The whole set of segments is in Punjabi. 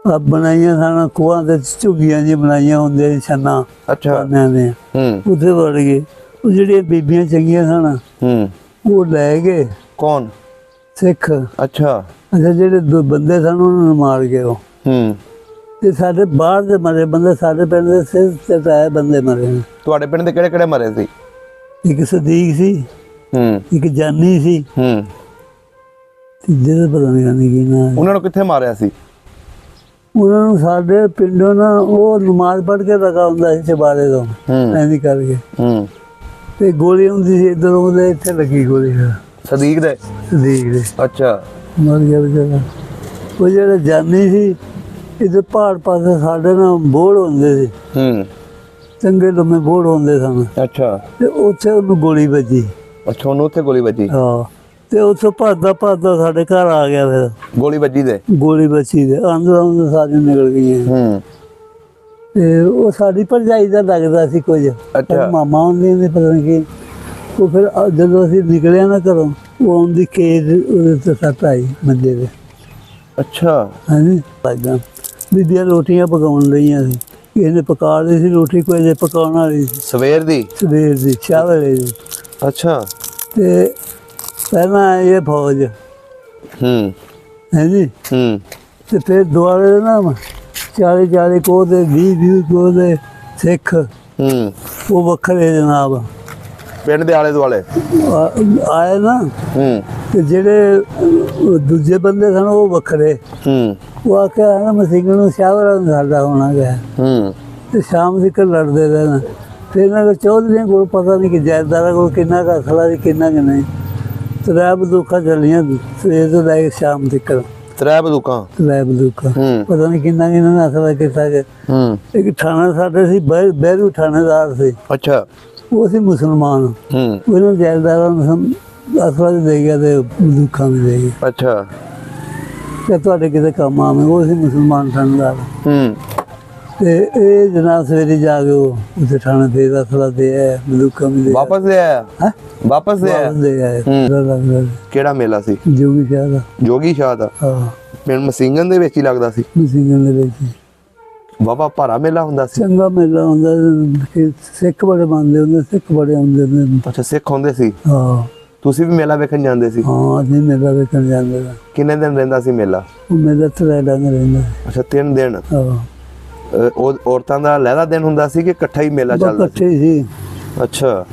ਬਣਾਈਆਂ ਸਨ ਖੂਹਾਂ ਤੇ ਝੁੱਗੀਆਂ ਜੀ ਬਣਾਈਆਂ ਹੁੰਦੀਆਂ ਛੰਨਾ। ਅੱਛਾ ਨੇ ਉੱਥੇ ਵੜ ਗਏ। ਉਹ ਜਿਹੜੀਆਂ ਬੀਬੀਆਂ ਚੰਗੀਆਂ ਸਨ ਉਹ ਲੈ ਗਏ। ਕੌਣ? ਸਿੱਖ। ਅੱਛਾ ਅੱਛਾ, ਜਿਹੜੇ ਦੋ ਬੰਦੇ ਸਨ ਉਹਨਾਂ ਨੂੰ ਮਾਰ ਗਏ ਉਹ। ਤੇ ਸਾਡੇ ਬਾਹਰ ਦੇ ਮਰੇ ਬੰਦੇ, ਸਾਡੇ ਪਿੰਡ ਦੇ ਸਿਰ ਚਟਾਏ ਬੰਦੇ ਮਰੇ ਨੇ। ਤੁਹਾਡੇ ਪਿੰਡ ਦੇ ਕਿਹੜੇ ਕਿਹੜੇ ਮਰੇ ਸੀ? ਇੱਕ ਸਦੀਕ ਸੀ, ਇੱਕ ਜਾਨੀ ਸੀ, ਤੀਜੇ ਦਾ ਪਤਾ ਨਹੀਂ ਕੀ ਨਾ। ਉਹਨਾਂ ਨੂੰ ਕਿੱਥੇ ਮਾਰਿਆ ਸੀ? ਉਹਨਾਂ ਨੂੰ ਸਾਡੇ ਪਿੰਡੋਂ ਨਾ ਉਹ ਨਮਾਜ਼ ਪੜ੍ਹ ਕੇ ਲਗਾ ਹੁੰਦਾ ਸੀ ਚਬਾਰੇ ਤੋਂ ਐਵੇਂ ਕਰਕੇ, ਤੇ ਗੋਲੀ ਹੁੰਦੀ ਸੀ ਇੱਧਰ ਉਹਦੇ ਇੱਥੇ ਲੱਗੀ ਗੋਲੀ ਸਦੀਕ ਦੇ। ਸਦੀਕ ਦੇ ਅੱਛਾ, ਮਰ ਗਿਆ ਵਿਚਾਰਾ। ਉਹ ਜਿਹੜਾ ਜਾਨੀ ਸੀ ਇਹਦੇ ਪਹਾੜ ਪਾਸੇ ਸਾਡੇ ਨਾਲ ਬੋੜ ਹੁੰਦੇ ਸੀ, ਚੰਗੇ ਲੰਮੇ ਬੋੜ ਹੁੰਦੇ ਸਨ। ਅੱਛਾ, ਤੇ ਉੱਥੇ ਉਹਨੂੰ ਗੋਲੀ ਵੱਜੀ। ਅੱਛਾ, ਉਹਨੂੰ ਉੱਥੇ ਗੋਲੀ ਵੱਜੀ? ਹਾਂ, ਤੇ ਉੱਥੋਂ ਭੱਜਦਾ ਭੱਜਦਾ ਸਾਡੇ ਘਰ ਆ ਗਿਆ। ਫਿਰ ਗੋਲੀ ਵੱਜੀ ਦੇ? ਗੋਲੀ ਵੱਜੀ ਦੇ ਅੰਦਰ ਸਾਰੀਆਂ ਨਿਕਲ ਗਈਆਂ। ਤੇ ਉਹ ਸਾਡੀ ਭਰਜਾਈ ਦਾ ਲੱਗਦਾ ਸੀ ਕੁਝ। ਅੱਛਾ, ਮਾਮਾ ਹੁੰਦੀਆਂ ਨੇ ਪਤਾ ਨਹੀਂ ਕੀ। ਉਹ ਫਿਰ ਜਦੋਂ ਅਸੀਂ ਨਿਕਲਿਆ ਨਾ ਘਰੋਂ, ਉਹ ਆਉਂਦੀ ਖੇਤ ਉਹਦੇ ਤੇ ਸੱਟ ਆਈ ਮੰਜੇ ਤੇ। ਅੱਛਾ, ਹਾਂਜੀ। ਲੱਗਦਾ ਬੀਬੀਆਂ ਰੋਟੀਆਂ ਪਕਾਉਣ ਲਈਆਂ ਸੀ, ਕਿਸੇ ਨੇ ਪਕਾ ਲਈ ਸੀ ਰੋਟੀ, ਕੋਈ ਨੇ ਪਕਾਉਣ ਵਾਲੀ ਸੀ। ਸਵੇਰ ਦੀ ਚਾਹ ਵੇਲੇ ਦੀ। ਅੱਛਾ, ਤੇ ਪਹਿਲਾਂ ਇਹ ਫੌਜ ਹਾਂਜੀ, ਤੇ ਫਿਰ ਦੁਆਰੇ ਨਾ 40 ਕੋਹ ਦੇ 20 ਕੋਹ ਦੇ ਸਿੱਖ ਉਹ ਵੱਖਰੇ ਜਨਾਬ ਪਿੰਡ ਦੇ ਆਲੇ ਦੁਆਲੇ ਆਏ ਨਾ। ਤੇ ਜਿਹੜੇ ਦੂਜੇ ਬੰਦੇ ਸਨ ਉਹ ਵੱਖਰੇ। ਉਹ ਆਖਿਆ ਨਾ ਮਸੀਗਣ ਨੂੰ ਸ਼ਾਹਰਾ ਸਾਡਾ ਹੋਣਾ ਗਿਆ। ਤੇ ਸ਼ਾਮ ਤੱਕ ਲੜਦੇ ਰਹਿਣਾ। ਫਿਰ ਇਹਨਾਂ ਕੋਲ ਚੌਧਰੀਆਂ ਕੋਲ ਪਤਾ ਨਹੀਂ ਕਿ ਜਾਇਦਾਰਾਂ ਕੋਲ ਕਿੰਨਾ ਕੁ ਅਸਲਾ ਸੀ ਕਿੰਨਾ ਕੁ ਨਹੀਂ। 3 ਬੰਦੂਕਾਂ ਚੱਲੀਆਂ ਸਵੇਰ ਤੋਂ ਲੈ ਕੇ ਸ਼ਾਮ ਤੱਕ। 3 ਬੰਦੂਕਾਂ ਪਤਾ ਨਹੀਂ ਕਿੰਨਾ ਨੇ ਅਸਲਾ ਕੀਤਾ। ਇੱਕ ਥਾਣਾ ਸਾਡੇ ਸੀ ਬਹਿਰੂ ਥਾਣੇਦਾਰ ਸੀ। ਅੱਛਾ, ਉਹ ਸੀ ਮੁਸਲਮਾਨ। ਉਹਨਾਂ ਜਾਇਦਾਰਾਂ ਨੂੰ ਅਸਲਾ ਵੀ ਦੇ ਗਿਆ ਤੇ ਬੰਦੂਕਾਂ ਵੀ ਦੇ ਗਿਆ। ਅੱਛਾ, ਤੇ ਤੁਹਾਡੇ ਕਿਤੇ ਕੰਮ ਆਵੇ। ਉਹ ਸੀ ਮੁਸਲਮਾਨ ਥਾਣੇਦਾਰ। ਤੇ ਇਹ ਜਨਾਬ ਸਵੇਰੇ ਜਾ ਕੇ ਉੱਥੇ ਥਾਣੇ ਤੇ ਅਸਲਾ ਦੇ ਆਇਆ, ਬੰਦੂਕਾਂ ਵੀ ਦੇ ਵਾਪਸ ਦੇ ਆਇਆ। ਵਾਪਸ ਦੇ ਆਇਆ। ਕਿਹੜਾ ਮੇਲਾ ਸੀ? ਜੋਗੀ ਸ਼ਾਹ ਦਾ। ਜੋਗੀ ਸ਼ਾਹ ਦਾ? ਹਾਂ, ਪਿੰਡ ਮਸੀਗਣ ਦੇ ਵਿੱਚ ਹੀ ਲੱਗਦਾ ਸੀ? ਮਸੀਗਣ ਦੇ ਵਿੱਚ। ਬਾਬਾ ਭਾਰਾ ਮੇਲਾ ਹੁੰਦਾ ਸੀ? ਚੰਗਾ ਮੇਲਾ ਹੁੰਦਾ। ਸਿੱਖ ਬੜੇ ਮੰਨਦੇ ਹੁੰਦੇ, ਸਿੱਖ ਬੜੇ ਆਉਂਦੇ ਨੇ। ਅੱਛਾ, ਸਿੱਖ ਆਉਂਦੇ ਸੀ? ਹਾਂ। ਤੁਸੀਂ ਵੀ ਮੇਲਾ ਵੇਖਣ ਜਾਂਦੇ ਸੀ? ਹਾਂ, ਅਸੀਂ ਮੇਲਾ ਵੇਖਣ ਜਾਂਦੇ ਸੀ। ਕਿੰਨੇ ਦਿਨ ਰਹਿੰਦਾ ਸੀ ਮੇਲਾ? ਉਹ ਮੇਲਾ 3 ਦਿਨ ਰਹਿੰਦਾ। ਅੱਛਾ, 3 ਦਿਨ। ਹਾਂ। ਉਹ ਔਰਤਾਂ ਦਾ ਲਹਿਦਾ ਦਿਨ ਹੁੰਦਾ ਸੀ ਕਿ ਇਕੱਠਾ ਹੀ ਮੇਲਾ ਚੱਲਦਾ? ਇਕੱਠੇ ਸੀ। ਅੱਛਾ,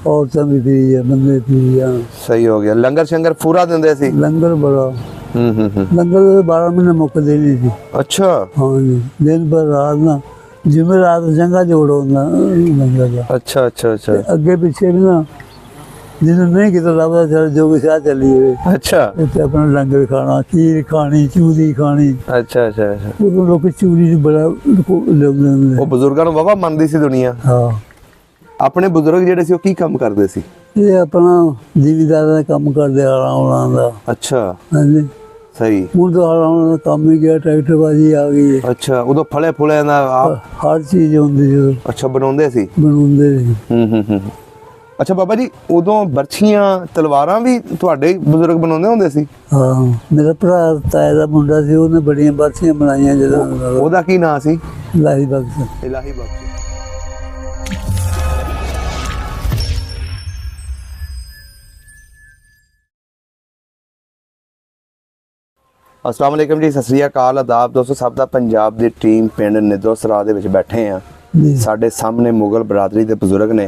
ਔਰਤਾਂ ਵੀ ਪੀ ਆ, ਬੰਦੇ ਪੀ ਆ। ਸਹੀ ਹੋ ਗਿਆ। ਲੰਗਰ ਸ਼ੰਗਰ ਪੂਰਾ ਦਿੰਦੇ ਸੀ? ਲੰਗਰ ਬੜਾ। ਲੰਗਰ 12 ਮਹੀਨੇ ਮੁੱਕਦੇ ਨਹੀਂ ਸੀ। ਅੱਛਾ। ਹਾਂ ਜੀ, ਦਿਨ ਭਰ ਰਾਤ ਨਾ ਜਿਵੇਂ ਰਾਤ ਜੰਗਾ ਜੋੜ ਹੁੰਦਾ ਲੰਗਰ ਦਾ। ਅੱਛਾ ਅੱਛਾ ਅੱਛਾ। ਅੱਗੇ ਪਿੱਛੇ ਵੀ ਨਾ ਜਿਹਨੂੰ ਨਹੀਂ ਕਿਤੇ ਲੱਭਦਾ ਚੱਲ ਜੋਗੀ ਸ਼ਾਹ ਚੱਲੀ ਹੋਵੇ। ਅੱਛਾ। ਇੱਥੇ ਆਪਣਾ ਲੰਗਰ ਖਾਣਾ, ਖੀਰ ਖਾਣੀ, ਚੂਰੀ ਖਾਣੀ। ਅੱਛਾ ਅੱਛਾ ਅੱਛਾ। ਉਦੋਂ ਲੋਕ ਚੂਰੀ ਨੂੰ ਬੜਾ ਲਿਆਉਂਦੇ ਹੁੰਦੇ। ਉਹ ਬਜ਼ੁਰਗਾਂ ਨੂੰ ਵਾਹਵਾ ਮੰਨਦੀ ਸੀ ਦੁਨੀਆ। ਹਾਂ। ਆਪਣੇ ਬਜ਼ੁਰਗ ਜਿਹੜੇ ਸੀ ਉਹ ਕੀ ਕੰਮ ਕਰਦੇ ਸੀ? ਇਹ ਆਪਣਾ ਜ਼ਿਮੀਦਾਰ ਦਾ ਕੰਮ ਕਰਦੇ ਆਲਾਂ ਦਾ। ਅੱਛਾ। ਹਾਂਜੀ। ਸਹੀ। ਹੁਣ ਤਾਂ ਆਲਾਂ ਦਾ ਕੰਮ ਹੀ ਗਿਆ, ਟਰੈਕਟਰਬਾਜੀ ਆ ਗਈ ਹੈ। ਅੱਛਾ, ਉਦੋਂ ਫਲੇ ਫੁਲਿਆਂ ਦਾ ਹਰ ਚੀਜ਼ ਹੁੰਦੀ ਸੀ। ਅੱਛਾ, ਬਣਾਉਂਦੇ ਸੀ? ਬਣਾਉਂਦੇ ਸੀ। ਅੱਛਾ ਬਾਬਾ ਜੀ, ਉਦੋਂ ਬਰਛੀਆਂ ਤਲਵਾਰਾਂ ਵੀ ਤੁਹਾਡੇ ਬਜ਼ੁਰਗ ਬਣਾਉਂਦੇ ਹੁੰਦੇ ਸੀ? ਹਾਂ, ਮੇਰਾ ਭਰਾ ਤਾਏ ਦਾ ਮੁੰਡਾ ਸੀ, ਉਹਨੇ ਬੜੀਆਂ ਬਰਛੀਆਂ ਬਣਾਈਆਂ। ਜਦੋਂ ਉਹਦਾ ਕੀ ਨਾਂ ਸੀ? ਇਲਾਹੀ ਬਖਸ਼। ਇਲਾਹੀ ਬਖਸ਼। अस्सलाम वालेकुम जी, सत श्री अकाल, आदाब दोस्तों। सब का पंजाब की टीम पिंड निद्धो सराह दे विच बैठे हैं। साडे सामने मुगल बरादरी के बजुर्ग ने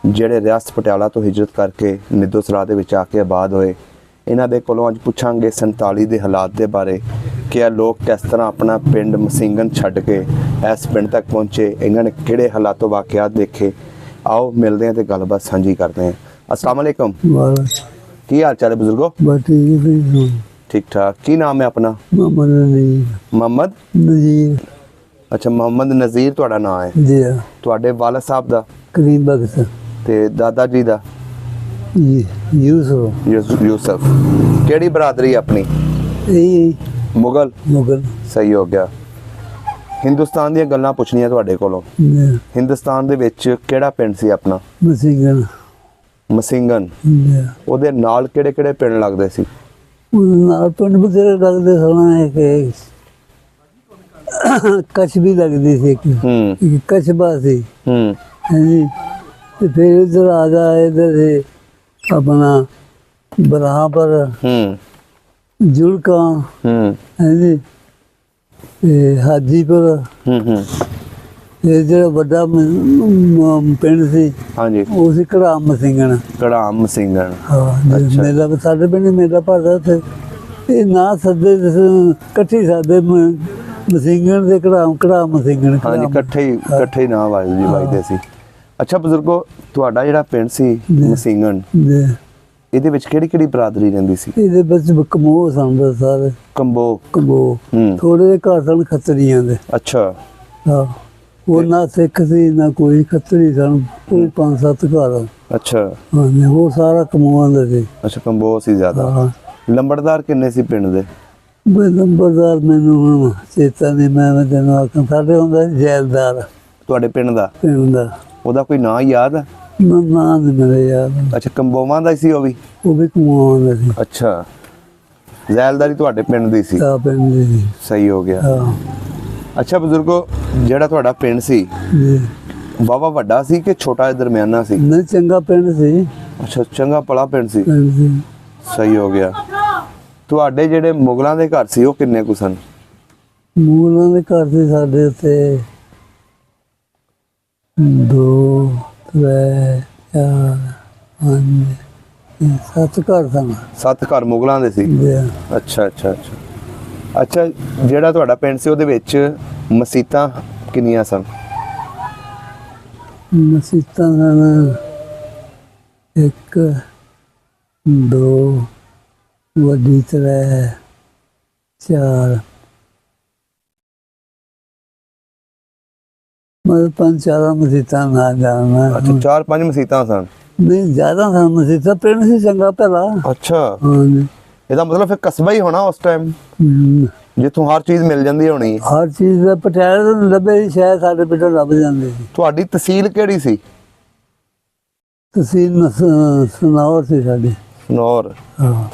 ਜਿਹੜੇ ਰਿਆਸਤ ਪਟਿਆਲਾ ਤੋਂ ਹਿਜਰਤ ਕਰਕੇ ਨਿੱਧੋ ਸਰਾਹ ਦੇ ਵਿੱਚ ਆ ਕੇ ਆਬਾਦ ਹੋਏ। ਇਹਨਾਂ ਦੇ ਕੋਲੋਂ ਅੱਜ ਪੁੱਛਾਂਗੇ 47 ਦੇ ਹਾਲਾਤ ਦੇ ਬਾਰੇ ਕਿ ਇਹ ਲੋਕ ਕਿਸ ਤਰ੍ਹਾਂ ਆਪਣਾ ਪਿੰਡ ਮਸੀਗਣ ਛੱਡ ਕੇ ਇਸ ਪਿੰਡ ਤੱਕ ਪਹੁੰਚੇ, ਇਹਨਾਂ ਨੇ ਕਿਹੜੇ ਹਾਲਾਤੋਂ ਵਾਕਿਆਤ ਦੇਖੇ। ਆਓ ਮਿਲਦੇ ਹਾਂ ਤੇ ਗੱਲਬਾਤ ਸਾਂਝੀ ਕਰਦੇ ਹਾਂ। अस्सलाम वालेकुम। ਕੀ ਹਾਲ ਚਾਲ ਹੈ ਬਜ਼ੁਰਗੋ? ठीक ठाक। की नाम है अपना? मोहम्मद नज़ीर। मोहम्मद नज़ीर। अच्छा, मोहम्मद नज़ीर ਤੁਹਾਡਾ ਨਾਮ ਹੈ ਜੀ? ਤੁਹਾਡੇ ਵਾਲਿਦ ਸਾਹਿਬ ਦਾ? ਕਰੀਮ ਬਖਸ਼। ਤੇ ਦਾਦਾ ਜੀ ਦਾ? यूसुफ। ਕਿਹੜੀ ਬਰਾਦਰੀ ਆਪਣੀ? ਮੁਗਲ। ਮੁਗਲ। ਸਹੀ ਹੋ ਗਿਆ। ਹਿੰਦੁਸਤਾਨ ਦੀਆਂ ਗੱਲਾਂ ਪੁੱਛਣੀਆਂ ਤੁਹਾਡੇ ਕੋਲੋਂ। ਹਿੰਦੁਸਤਾਨ ਦੇ ਵਿੱਚ ਕਿਹੜਾ ਪਿੰਡ ਸੀ ਆਪਣਾ? ਮਸੀਗਣ। ਮਸੀਗਣ। ਉਹਦੇ ਨਾਲ ਕਿਹੜੇ ਕਿਹੜੇ ਪਿੰਡ ਲੱਗਦੇ ਸੀ? ਨਾਲ ਪਿੰਡ ਬਥੇਰੇ ਲੱਗਦੇ ਸਨ। ਕਛਬੀ ਲੱਗਦੀ ਸੀ ਇੱਕ ਕਛਬਾ ਸੀ ਹਾਂਜੀ। ਤੇ ਫਿਰ ਇੱਧਰ ਆ ਜਾ, ਇੱਧਰ ਸੀ ਆਪਣਾ ਬਰਾਬਰ ਜੁਲਕਾਂ ਹਾਂਜੀ, ਤੇ ਹਾਜੀਪੁਰ। ਇਹ ਜਿਹੜਾ ਵੱਡਾ ਪਿੰਡ ਸੀ ਹਾਂਜੀ, ਉਹ ਸੀ ਘੜਾਮ ਸਿੰਘਣ। ਘੜਾਮ ਸਿੰਘਣ ਹਾਂ। ਮੇਲਾ ਸਾਡੇ ਪਿੰਡ ਮੇਲਾ ਭਰਦਾ ਉੱਥੇ। ਇਹ ਨਾ ਸੱਦੇ ਇਕੱਠੇ ਸਾਦੇ ਮਸਿੰਗਣ ਦੇ ਘੜਾਮ ਮਸਿੰਗਣ ਹਾਂਜੀ, ਇਕੱਠੇ ਨਾ ਵੱਜਦੇ ਸੀ। ਅੱਛਾ ਬਜ਼ੁਰਗੋ, ਤੁਹਾਡਾ ਜਿਹੜਾ ਪਿੰਡ ਸੀ ਮਸਿੰਗਣ, ਇਹਦੇ ਵਿੱਚ ਕਿਹੜੀ ਕਿਹੜੀ ਬਰਾਦਰੀ ਰਹਿੰਦੀ ਸੀ? ਇਹਦੇ ਵਿੱਚ ਕਮੋਹ ਸਨ ਸਾਰੇ। ਕੰਬੋ ਥੋੜੇ ਜਿਹੇ ਘਰ ਸਨ ਖੱਤਰੀਆਂ ਦੇ। ਅੱਛਾ ਹਾਂ। ਉਹ ਨਾ ਸਿੱਖ ਸੀ ਨਾ ਕੋਈ ਖੱਤਰੀ ਸਨ, ਕੋਈ 5-7 ਘਰ। ਅੱਛਾ ਹਾਂ, ਉਹ ਸਾਰਾ ਕਮੋਹਾਂ ਦਾ ਸੀ। ਅੱਛਾ, ਕੰਬੋ ਸੀ ਜ਼ਿਆਦਾ। ਲੰਬੜਦਾਰ ਕਿੰਨੇ ਸੀ ਪਿੰਡ ਦੇ? ਲੰਬੜਦਾਰ ਮੈਨੂੰ ਹੁਣ ਚੇਤਾ ਨਹੀਂ, ਮੈਂ ਤੈਨੂੰ ਆਖਾਂ ਸਾਡੇ ਹੁੰਦਾ ਸੀ ਜੈਲਦਾਰ। ਤੁਹਾਡੇ ਪਿੰਡ ਦਾ? ਪਿੰਡ ਦਾ। ਉਹਦਾ ਕੋਈ ਨਾਂ ਯਾਦ ਹੈ? ਨਾਂ ਨਹੀਂ ਮੇਰੇ ਯਾਦ। ਅੱਛਾ, ਕੰਬੋਵਾਂ ਦਾ ਸੀ ਉਹ ਵੀ ਕੰਬੋਵਾਂ ਦਾ ਸੀ। ਅੱਛਾ, ਜ਼ੈਲਦਾਰੀ ਤੁਹਾਡੇ ਪਿੰਡ ਦੀ ਸੀ? ਹਾਂ, ਪਿੰਡ ਦੀ ਸੀ। ਸਹੀ ਹੋ ਗਿਆ। ਅੱਛਾ ਬਜ਼ੁਰਗੋ, ਜਿਹੜਾ ਤੁਹਾਡਾ ਪਿੰਡ ਸੀ ਵਾਹਵਾ ਵੱਡਾ ਸੀ ਕਿ ਛੋਟਾ ਦਰਮਿਆਨਾ ਸੀ? ਨਹੀਂ, ਚੰਗਾ ਪਿੰਡ ਸੀ। ਅੱਛਾ, ਚੰਗਾ ਭਲਾ ਪਿੰਡ ਸੀ। ਸਹੀ ਹੋ ਗਿਆ। ਤੁਹਾਡੇ ਜਿਹੜੇ ਮੁਗਲਾਂ ਦੇ ਘਰ ਸੀ ਉਹ ਕਿੰਨੇ ਕੁ ਸਨ? ਮੁਗਲਾਂ ਦੇ ਘਰ ਸੀ ਸਾਡੇ ਉੱਤੇ 2 3 4 5 7 ਘਰ ਸਨ। 7 ਘਰ ਮੁਗਲਾਂ ਦੇ ਸੀ? ਅੱਛਾ ਅੱਛਾ ਅੱਛਾ ਅੱਛਾ। ਜਿਹੜਾ ਤੁਹਾਡਾ ਪਿੰਡ ਸੀ ਉਹਦੇ ਵਿੱਚ ਮਸੀਤਾਂ ਕਿੰਨੀਆਂ ਸਨ? ਮਸੀਤਾਂ ਸਨ 1 2 ਵੱਡੀ 3 4 ਮਤਲਬ 5-4 ਮਸੀਤਾਂ ਨਾ ਜਾਣਾ। ਅੱਛਾ, 4-5 ਮਸੀਤਾਂ ਸਨ? ਨਹੀਂ, ਜ਼ਿਆਦਾ ਸਨ ਮਸੀਤਾਂ। ਪਿੰਡ ਸੀ ਚੰਗਾ ਭਲਾ। ਅੱਛਾ ਹਾਂਜੀ। ਇਹਦਾ ਮਤਲਬ ਫਿਰ ਕਸਬਾ ਹੀ ਹੋਣਾ ਉਸ ਟਾਈਮ, ਜਿੱਥੋਂ ਹਰ ਚੀਜ਼ ਮਿਲ ਜਾਂਦੀ ਹੋਣੀ। ਹਰ ਚੀਜ਼ ਪਟਿਆਲੇ ਤੋਂ ਲੱਭੇ ਸੀ, ਸ਼ਾਇਦ ਸਾਡੇ ਪਿੰਡੋਂ ਲੱਭ ਜਾਂਦੇ ਸੀ। ਤੁਹਾਡੀ ਤਹਿਸੀਲ ਕਿਹੜੀ ਸੀ? ਤਹਿਸੀਲ ਸਨੌਰ ਸੀ ਸਾਡੀ। ਸਨੌਰ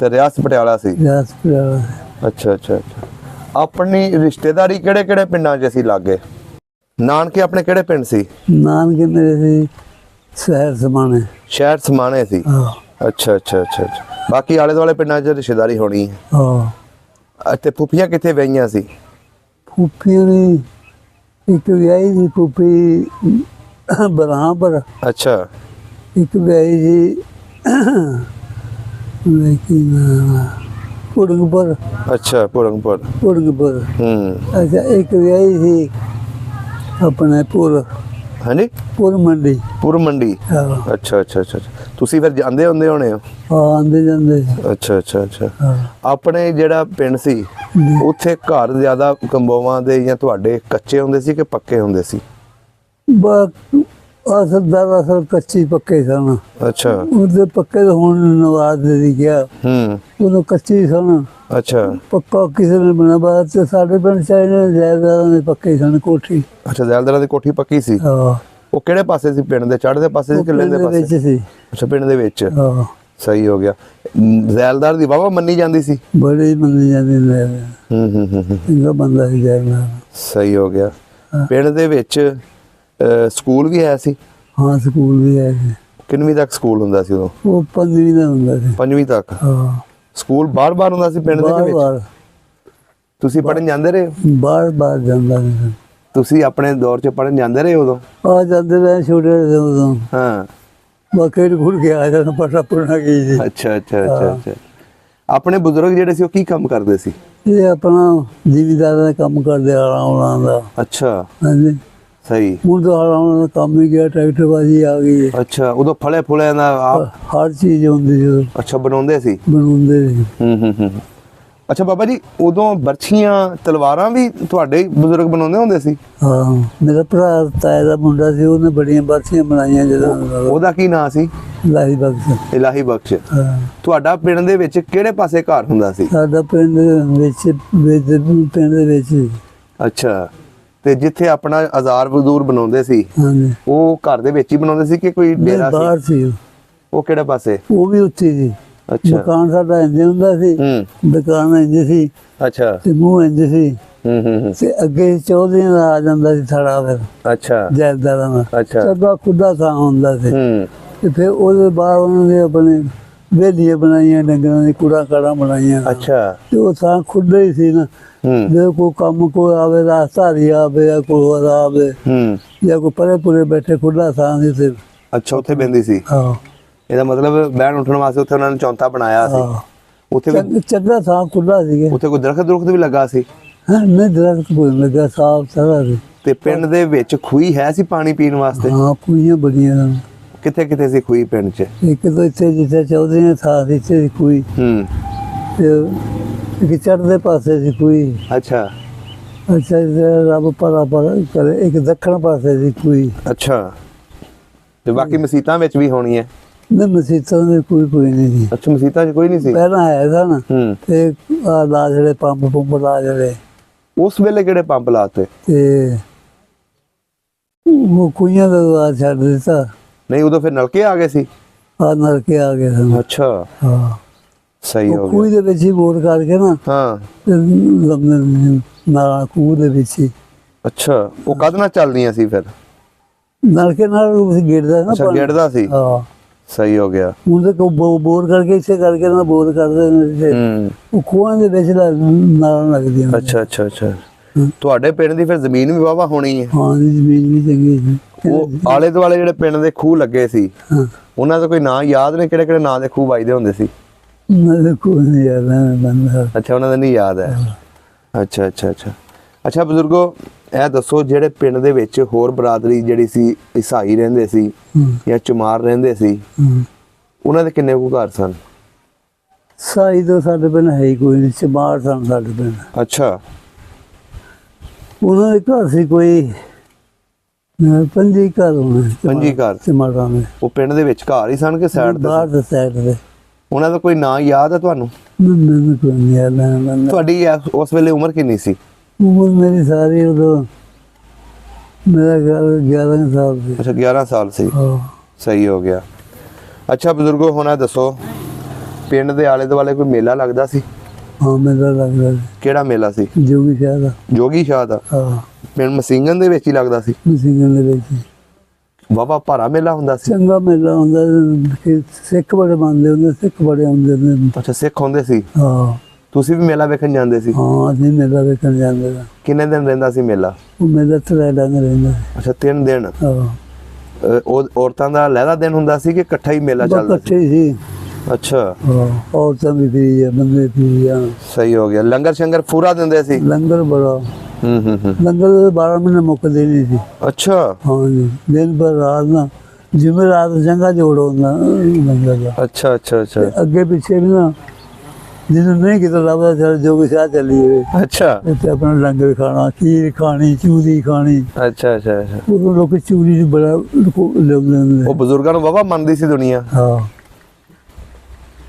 ਤੇ ਰਿਆਸਤ ਪਟਿਆਲਾ ਸੀ? ਰਿਆਸਤ ਪਟਿਆਲਾ। ਅੱਛਾ ਅੱਛਾ ਅੱਛਾ। ਆਪਣੀ ਰਿਸ਼ਤੇਦਾਰੀ ਕਿਹੜੇ ਕਿਹੜੇ ਪਿੰਡਾਂ 'ਚ ਅਸੀਂ ਲਾਗੇ? ਨਾਨਕੇ ਆਪਣੇ ਕਿਹੜੇ ਪਿੰਡ ਸੀ? ਨਾਨਕੇ ਮੇਰੇ ਸੀ ਸ਼ਹਿਰ ਸਮਾਣੇ। ਸ਼ਹਿਰ ਸਮਾਣੇ ਸੀ? ਅੱਛਾ ਅੱਛਾ ਅੱਛਾ ਅੱਛਾ। ਬਾਕੀ ਆਲੇ ਦੁਆਲੇ ਪਿੰਡਾਂ 'ਚ ਰਿਸ਼ਤੇਦਾਰੀ ਹੋਣੀ ਹੈ। ਹਾਂ। ਤੇ ਫੁੱਫੀਆਂ ਕਿੱਥੇ ਵਹੀਆਂ ਸੀ? ਫੁੱਫੀਆਂ ਦੀ ਇੱਕ ਵਿਆਹੀ ਸੀ ਫੁੱਫੀ ਬਰਾਂਪਰ। ਅੱਛਾ। ਇੱਕ ਵਿਆਹੀ ਸੀ ਪੁਰੰਗਪੁਰ। ਅੱਛਾ, ਪੁਰੰਗਪੁਰ। ਅੱਛਾ, ਇੱਕ ਵਿਆਹੀ ਸੀ ਆਪਣੇ ਪੁਰ। ਹਾਂਜੀ, ਪੁਰ ਮੰਡੀ। ਪੁਰ ਮੰਡੀ। ਅੱਛਾ ਅੱਛਾ ਅੱਛਾ। ਤੁਸੀਂ ਫਿਰ ਜਾਂਦੇ ਹੁੰਦੇ ਹੋਣੇ ਹੋ? ਹਾਂ, ਆਉਂਦੇ ਜਾਂਦੇ। ਅੱਛਾ ਅੱਛਾ ਅੱਛਾ। ਆਪਣੇ ਜਿਹੜਾ ਪਿੰਡ ਸੀ ਉੱਥੇ ਘਰ ਜ਼ਿਆਦਾ ਕੰਬੋਵਾਂ ਦੇ ਜਾਂ ਤੁਹਾਡੇ ਕੱਚੇ ਹੁੰਦੇ ਸੀ ਕਿ ਪੱਕੇ ਹੁੰਦੇ ਸੀ? ਅਸਲ ਕੱਚੀ ਪੱਕੇ ਸਨ। ਅੱਛਾ। ਉਹਦੇ ਪੱਕੇ ਤਾਂ ਹੁਣ ਨਵਾਜ਼ ਦੇ ਗਿਆ। ਉਦੋਂ ਕੱਚੀ ਸਨ। ਅੱਛਾ। ਪੱਕਾ ਕਿਸੇ ਨੇ ਬਣਾ ਬਾਅਦ ਚ ਸਾਡੇ ਪਿੰਡ ਚਾਹੀਦੇ ਜ਼ੈਲਦਾਰਾਂ ਦੇ ਪੱਕੇ ਸਨ ਕੋਠੀ। ਅੱਛਾ, ਜ਼ੈਲਦਾਰਾਂ ਦੀ ਕੋਠੀ ਪੱਕੀ ਸੀ? ਹਾਂ। ਉਹ ਕਿਹੜੇ ਪਾਸੇ ਸੀ? ਪਿੰਡ ਦੇ ਚੜ੍ਹਦੇ ਪਾਸੇ ਸੀ ਕਿ ਲੈਂਦੇ ਪਾਸੇ ਸੀ? ਅੱਛਾ, ਪਿੰਡ ਦੇ ਵਿੱਚ। ਹਾਂ। ਸਹੀ ਹੋ ਗਿਆ। ਜ਼ੈਲਦਾਰ ਦੀ ਵਾਹਵਾ ਮੰਨੀ ਜਾਂਦੀ ਸੀ? ਬੜੀ ਮੰਨੀ ਜਾਂਦੀ। ਚੰਗਾ ਬੰਦਾ ਸੀ ਜ਼ੈਲਦਾਰ। ਸਹੀ ਹੋ ਗਿਆ। ਪਿੰਡ ਦੇ ਵਿੱਚ ਸਕੂਲ ਵੀ ਹੈ ਸੀ? ਹਾਂ, ਸਕੂਲ ਵੀ ਹੈ ਸੀ। ਕਿੰਨਵੀਂ ਤੱਕ ਸਕੂਲ ਹੁੰਦਾ ਸੀ ਉਦੋਂ? ਉਹ 5ਵੀਂ ਦਾ ਹੁੰਦਾ ਸੀ। 5ਵੀਂ ਤੱਕ? ਹਾਂ। ਸਕੂਲ ਬਾਹਰ ਹੁੰਦਾ ਸੀ ਪਿੰਡ ਦੇ ਵਿੱਚ? ਤੁਸੀਂ ਪੜ੍ਹਨ ਜਾਂਦੇ ਰਹੇ? ਬਾਹਰ ਜਾਂਦਾ ਸੀ। ਤੁਸੀਂ ਆਪਣੇ ਦੌਰ 'ਚ ਪੜ੍ਹਨ ਜਾਂਦੇ ਰਹੇ ਉਦੋਂ? ਆ ਜਾਂਦੇ ਰਹੇ, ਛੋਟੇ ਉਦੋਂ। ਹਾਂ। ਬਾਕੀ ਖੁੱਲ ਕੇ ਆ ਜਾਣਾ, ਪੜ੍ਹਨਾ ਪੜ੍ਹਨਾ ਕੀ ਸੀ। ਅੱਛਾ ਅੱਛਾ ਅੱਛਾ ਅੱਛਾ। ਆਪਣੇ ਬਜ਼ੁਰਗ ਜਿਹੜੇ ਸੀ ਉਹ ਕੀ ਕੰਮ ਕਰਦੇ ਸੀ? ਇਹ ਆਪਣਾ ਜ਼ਿਮੀਂਦਾਰਾਂ ਦਾ ਕੰਮ ਕਰਦੇ, ਆਲਾਂ ਦਾ। ਅੱਛਾ ਹਾਂਜੀ। ਸਹੀ। ਹੁਣ ਤਾਂ ਆਲਾਂ ਦਾ ਕੰਮ ਹੀ ਗਿਆ, ਟਰੈਕਟਰਬਾਜ਼ੀ ਆ ਗਈ। ਅੱਛਾ, ਉਦੋਂ ਫਲੇ ਫੁਲਿਆਂ ਦਾ ਹਰ ਚੀਜ਼ ਹੁੰਦੀ ਸੀ। ਅੱਛਾ, ਬਣਾਉਂਦੇ ਸੀ? ਬਣਾਉਂਦੇ ਸੀ। ਅੱਛਾ ਬਾਬਾ ਜੀ, ਉਦੋਂ ਬਰਛੀਆਂ ਤਲਵਾਰਾਂ ਵੀ ਤੁਹਾਡੇ ਬਜ਼ੁਰਗ ਬਣਾਉਂਦੇ ਹੁੰਦੇ ਸੀ? ਹਾਂ, ਮੇਰਾ ਭਰਾ ਤਾਏ ਦਾ ਮੁੰਡਾ ਸੀ, ਉਹਨੇ ਬੜੀਆਂ ਬਰਛੀਆਂ ਬਣਾਈਆਂ। ਜਦੋਂ ਉਹਦਾ ਕੀ ਨਾਂ ਸੀ? ਇਲਾਹੀ ਬਖਸ਼। ਇਲਾਹੀ ਬਖਸ਼। ਤੁਹਾਡਾ ਪਿੰਡ ਦੇ ਵਿੱਚ ਕਿਹੜੇ ਪਾਸੇ ਘਰ ਹੁੰਦਾ ਸੀ? ਸਾਡਾ ਪਿੰਡ ਦੇ ਵਿੱਚ। ਅੱਛਾ। ਤੇ ਜਿੱਥੇ ਆਪਣਾ ਆਜ਼ਾਰ ਬਜ਼ੂਰ ਬਣਾਉਂਦੇ ਸੀ ਉਹ ਘਰ ਦੇ ਵਿੱਚ ਹੀ ਬਣਾਉਂਦੇ ਸੀ ਕਿ ਕੋਈ ਡੇਰਾ ਸੀ? ਬਾਹਰ ਸੀ। ਉਹ ਕਿਹੜੇ ਪਾਸੇ? ਉਹ ਵੀ ਉੱਥੇ ਸੀ। ਅੱਛਾ। ਮਕਾਨ ਸਾਡਾ ਇੰਜ ਹੁੰਦਾ ਸੀ, ਦੁਕਾਨ ਇੰਜ ਸੀ। ਅੱਛਾ। ਤੇ ਮੂੰਹ ਇੰਜ ਸੀ। ਤੇ ਅੱਗੇ ਚੌਧਰੀਆਂ ਦਾ ਆ ਜਾਂਦਾ ਸੀ ਥੜਾ ਫਿਰ ਅੱਛਾ ਜੈਲਦਾਰਾਂ ਦਾ ਅੱਛਾ ਚੰਗਾ ਖੁੱਲਾ ਥਾਂ ਹੁੰਦਾ ਸੀ ਤੇ ਫਿਰ ਉਹਦੇ ਬਾਅਦ ਉਹਨਾਂ ਨੇ ਆਪਣੇ ਵੇਲੀਆਂ ਬਣਾਈਆਂ, ਡੰਗਰਾਂ ਦੀ ਕੂੜਾ ਕਾੜਾ ਬਣਾਈਆਂ। ਅੱਛਾ ਤੇ ਉਹ ਥਾਂ ਖੁੱਲ੍ਹਾ ਹੀ ਸੀ ਨਾ, ਜੇ ਕੋਈ ਕੰਮ ਕੋਈ ਆਵੇ ਰਾਸਤਾਰੀ ਆਵੇ ਜਾਂ ਕੋਈ ਹੋਰ ਆਵੇ ਜਾਂ ਕੋਈ ਪਰੇ ਪੁਰੇ ਬੈਠੇ ਖੁੱਲ੍ਹਾ ਥਾਂ ਸੀ ਤੇ ਅੱਛਾ ਉੱਥੇ ਬਹਿੰਦੀ ਸੀ। ਹਾਂ ਇਹਦਾ ਮਤਲਬ ਬਹਿਣ ਉੱਠਣ ਵਾਸਤੇ ਉੱਥੇ ਉਹਨਾਂ ਨੇ ਚੌਂਤਾ ਬਣਾਇਆ ਸੀ। ਉੱਥੇ ਵੀ ਚੰਗਾ ਥਾਂ ਖੁੱਲ੍ਹਾ ਸੀ। ਉੱਥੇ ਕੋਈ ਦਰਖਤ ਵੀ ਲੱਗਾ ਸੀ? ਹਾਂ ਨਹੀਂ, ਦਰਖਤ ਕੋਈ ਨਹੀਂ ਲੱਗਾ, ਸਾਫ ਸਾਰਾ ਸੀ। ਤੇ ਪਿੰਡ ਦੇ ਵਿੱਚ ਖੂਹੀ ਹੈ ਸੀ ਪਾਣੀ ਪੀਣ ਵਾਸਤੇ? ਹਾਂ ਖੂਹੀਆਂ ਬੜੀਆਂ। ਕਿੱਥੇ ਕਿੱਥੇ ਸੀ ਖੂਹੀ ਪਿੰਡ 'ਚ? ਇੱਕ ਤਾਂ ਇੱਥੇ ਜਿੱਥੇ ਚੌਧਰੀਆਂ ਥਾਂ ਸੀ ਇੱਥੇ ਸੀ ਖੂਹੀ, ਤੇ ਇੱਕ ਚੜ੍ਹਦੇ ਪਾਸੇ ਸੀ ਖੂਹੀ। ਅੱਛਾ ਅੱਛਾ ਰੱਬ ਭਲਾ ਕਰੇ, ਇੱਕ ਦੱਖਣ ਪਾਸੇ ਸੀ ਖੂਹੀ। ਅੱਛਾ ਤੇ ਬਾਕੀ ਮਸੀਤਾਂ ਵਿੱਚ ਵੀ ਹੋਣੀ ਹੈ? ਨਹੀਂ ਮਸੀਤਾਂ ਦੇ ਕੋਈ ਨਹੀਂ ਸੀ। ਅੱਛਾ ਮਸੀਤਾਂ 'ਚ ਕੋਈ ਨਹੀਂ ਸੀ? ਪਹਿਲਾਂ ਹੈ ਸਨ ਤੇ ਲਾ ਜਿਹੜੇ ਪੰਪ ਲਾ ਜਿਹੜੇ। ਉਸ ਵੇਲੇ ਕਿਹੜੇ ਪੰਪ ਲਾਤੇ? ਤੇ ਉਹ ਖੂਹੀਆਂ ਦਾ ਛੱਡ ਦਿੱਤਾ। ਨਹੀਂ ਉਦੋਂ ਫਿਰ ਨਲਕੇ ਆ ਗਏ ਸੀ? ਆ ਨਲਕੇ ਆ ਗਏ ਸਨ। ਅੱਛਾ ਹਾਂ ਸਹੀ ਹੋ ਗਿਆ। ਖੂਹ ਦੇ ਵਿੱਚ ਹੀ ਬੋਰ ਕਰਕੇ ਨਾ, ਹਾਂ ਨਾਲ ਖੂਹ ਦੇ ਵਿੱਚ ਹੀ। ਅੱਛਾ ਉਹ ਕਦ ਨਾਲ ਚੱਲਦੀਆਂ ਸੀ ਫਿਰ? ਨਲਕੇ ਨਾਲ ਗੇੜਦਾ ਨਾ। ਅੱਛਾ ਗੇੜਦਾ ਸੀ। ਹਾਂ ਸਹੀ ਹੋ ਗਿਆ। ਹੁਣ ਤਾਂ ਬੋਰ ਕਰਕੇ ਇਸੇ ਕਰਕੇ ਨਾ ਬੋਰ ਕਰਦੇ ਨੇ, ਉਹ ਖੂਹਾਂ ਦੇ ਵਿੱਚ ਨਾਲ ਲੱਗਦੀਆਂ। ਅੱਛਾ ਅੱਛਾ ਅੱਛਾ ਤੁਹਾਡੇ ਪਿੰਡ ਦੀ ਫਿਰ ਜ਼ਮੀਨ ਵੀ ਵਾਹਵਾ ਹੋਣੀ ਹੈ? ਹਾਂ ਜ਼ਮੀਨ ਵੀ ਚੰਗੀ ਸੀ। ਉਹ ਆਲੇ ਦੁਆਲੇ ਜਿਹੜੇ ਪਿੰਡ ਦੇ ਖੂਹ ਲੱਗੇ ਸੀ ਉਹਨਾਂ ਦਾ ਕੋਈ ਨਾਂ ਯਾਦ ਨੇ? ਕਿਹੜੇ ਕਿਹੜੇ ਨਾਂ ਦੇ ਖੂਹ ਵੱਜਦੇ ਹੁੰਦੇ ਸੀ? ਅੱਛਾ ਉਹਨਾਂ ਦਾ ਨਹੀਂ ਯਾਦ ਹੈ। ਅੱਛਾ ਅੱਛਾ ਅੱਛਾ ਅੱਛਾ ਬਜ਼ੁਰਗੋ ਇਹ ਦੱਸੋ, ਜਿਹੜੇ ਪਿੰਡ ਦੇ ਵਿੱਚ ਹੋਰ ਬਰਾਦਰੀ ਜਿਹੜੀ ਸੀ, ਈਸਾਈ ਰਹਿੰਦੇ ਸੀ ਜਾਂ ਚਮਾਰ ਰਹਿੰਦੇ ਸੀ, ਉਹਨਾਂ ਦੇ ਕਿੰਨੇ ਕੁ ਘਰ ਸਨ? ਈਸਾਈ ਤਾਂ ਸਾਡੇ ਪਿੰਡ ਹੈ ਹੀ ਕੋਈ ਨਹੀਂ, ਚਮਾਰ ਸਨ ਸਾਡੇ ਪਿੰਡ। ਅੱਛਾ ਉਹਨਾਂ ਦੇ ਘਰ ਸੀ ਕੋਈ 5 ਘਰ ਹੋਣੇ। 5 ਘਰ ਚਮਾਰਾਂ ਦੇ? ਉਹ ਪਿੰਡ ਦੇ ਵਿੱਚ ਘਰ ਹੀ ਸਨ ਕਿ ਸਾਈਡ ਤੇ? ਬਾਹਰ ਦੇ ਸਾਈਡ ਤੇ। ਉਹਨਾਂ ਦਾ ਕੋਈ ਨਾਂ ਯਾਦ ਹੈ ਤੁਹਾਨੂੰ? ਮੈਨੂੰ ਕੋਈ ਨਹੀਂ ਯਾਦ। ਤੁਹਾਡੀ ਉਸ ਵੇਲੇ ਉਮਰ ਕਿੰਨੀ ਸੀ? ਉਮਰ ਮੇਰੀ ਸਾਰੀ ਉਦੋਂ ਮੇਰਾ 11 ਸਾਲ ਸੀ। ਅੱਛਾ 11 ਸਾਲ ਸੀ। ਸਹੀ ਹੋ ਗਿਆ। ਅੱਛਾ ਬਜ਼ੁਰਗੋ ਹੁਣ ਇਹ ਦੱਸੋ, ਪਿੰਡ ਦੇ ਆਲੇ ਦੁਆਲੇ ਕੋਈ ਮੇਲਾ ਲੱਗਦਾ ਸੀ? ਹਾਂ ਮੇਲਾ ਲੱਗਦਾ ਸੀ। ਕਿਹੜਾ ਮੇਲਾ ਸੀ? ਜੋਗੀ ਸ਼ਾਹ ਦਾ। ਜੋਗੀ ਸ਼ਾਹ ਦਾ? ਹਾਂ ਪਿੰਡ ਮਸੀਂਗਨ ਦੇ ਵਿੱਚ ਹੀ ਲੱਗਦਾ ਸੀ? ਮਸੀਂਗਨ ਦੇ ਵਿੱਚ। ਵਾਹਵਾ ਭਾਰਾ ਮੇਲਾ ਹੁੰਦਾ ਸੀ? ਚੰਗਾ ਮੇਲਾ ਹੁੰਦਾ, ਸਿੱਖ ਬੜੇ ਮੰਨਦੇ ਹੁੰਦੇ, ਸਿੱਖ ਬੜੇ ਆਉਂਦੇ ਨੇ। ਅੱਛਾ ਸਿੱਖ ਹੁੰਦੇ ਸੀ? ਹਾਂ ਤੁਸੀਂ ਵੀ ਮੇਲਾ ਵੇਖਣ ਜਾਂਦੇ ਸੀ? ਹਾਂ ਅਸੀਂ ਮੇਲਾ ਵੇਖਣ ਜਾਂਦੇ ਸੀ। ਕਿੰਨੇ ਦਿਨ ਰਹਿੰਦਾ ਸੀ ਮੇਲਾ? ਉਹ ਮੇਲਾ 3 ਦਿਨ ਰਹਿੰਦਾ। ਅੱਛਾ 3 ਦਿਨ। ਹਾਂ ਉਹ ਔਰਤਾਂ ਦਾ ਲਹਿਦਾ ਦਿਨ ਹੁੰਦਾ ਸੀ ਕਿ ਇਕੱਠਾ ਹੀ ਮੇਲਾ ਚੱਲਦਾ ਸੀ? ਇਕੱਠੇ ਸੀ। ਅੱਛਾ ਔਰਤਾਂ ਵੀ ਸੀ, ਬੰਦੇ ਵੀ। ਸਹੀ ਹੋ ਗਿਆ। ਲੰਗਰ ਸ਼ੰਗਰ ਪੂਰਾ ਦਿੰਦੇ ਸੀ? ਲੰਗਰ ਬੜਾ। ਲੰਗਰ 12 ਮਹੀਨੇ ਮੁੱਕਦੇ ਨਹੀਂ ਸੀ। ਅੱਛਾ ਹਾਂ ਜੀ, ਦਿਨ ਭਰ ਰਾਤ ਨਾ, ਜਿਵੇਂ ਰਾਤ ਜੰਗਾ ਜੋੜ ਹੁੰਦਾ ਲੰਗਰ ਦਾ। ਅੱਛਾ ਅੱਛਾ ਅੱਛਾ ਅੱਗੇ ਪਿੱਛੇ ਵੀ ਨਾ, ਜਿਹਨੂੰ ਨਹੀਂ ਕਿਤੇ ਲੱਭਦਾ ਚੱਲ ਜੋਗੀ ਸ਼ਾਹ ਚੱਲੀਏ। ਅੱਛਾ ਇੱਥੇ ਆਪਣਾ ਲੰਗਰ ਖਾਣਾ, ਖੀਰ ਖਾਣੀ, ਚੂਰੀ ਖਾਣੀ। ਅੱਛਾ ਅੱਛਾ ਅੱਛਾ ਉਦੋਂ ਲੋਕ ਚੂਰੀ ਨੂੰ ਬੜਾ ਲਿਆਉਂਦੇ ਹੁੰਦੇ। ਉਹ ਬਜ਼ੁਰਗਾਂ ਨੂੰ ਵਾਹਵਾ ਮੰਨਦੀ ਸੀ ਦੁਨੀਆ? ਹਾਂ